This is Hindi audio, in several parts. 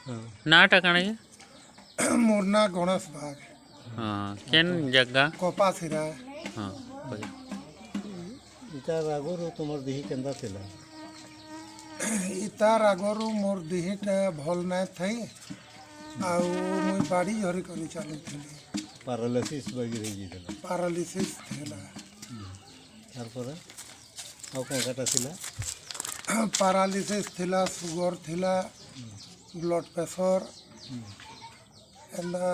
नाटा काण ये मोर ना गणेश बाग हाँ केन जगह कपा सिरा हाँ इतार आगुरु तुमर दिही केंदा थिला इतार आगरू मोर दिहीटा भल ना थई आउ मुई बाड़ी झरी करी चलुथिली पैरालिसिस वगैरह ही थिला पैरालिसिस थिला तार पर आउ कोन काटा थिला पैरालिसिस थिला सुगर थिला ब्लड प्रेशर एंदा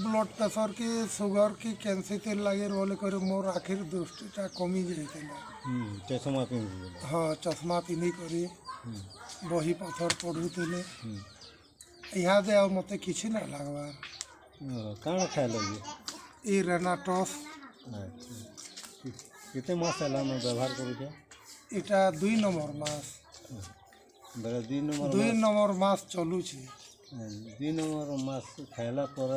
ब्लड प्रेशर की सुगर की कैंसिटी लगे बोले कर मोर आखिर दृष्टिटा कमी जाइथिला चश्मा पिंदी हाँ चश्मा पिंधि करी बही पथर पढ़ुले इहादे आ मते किछि ना लागबार काण खाए लगे ई रेनाटस अच्छा किते मास हला न व्यवहार करू छ इटा 2 नंबर मास बेला 2 नंबर मास चलू छी 2 नंबर मास खाइला पर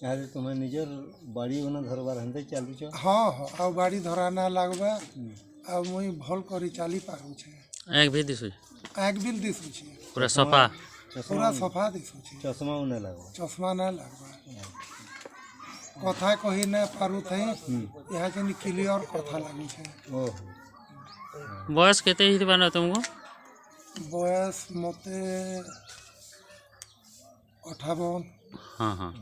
यार तुम निजर बाड़ी बना धरबार हंदे चालू छ हाँ हाँ आ गाड़ी धराना लागबा आ मुई भल करी चाली पारू छे एक भी दिसु आग बिल दिसु छी पूरा सफा पूरा सफा दिसु छी चश्मा उने लागो चश्मा ना लागबा कथा कहि ना पारू थई यहाँ जनी क्लियर कथा लागू छे ओहो बयस केते हित बानो तुमको बयस मते 58 हाँ हाँ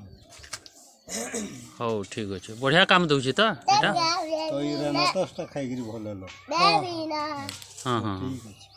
हौ ठीक अच्छे बढ़िया काम दूची तो एटा तो ई रेनाटस ता खाइगिरी भल हलो हाँ हाँ ठीक अछि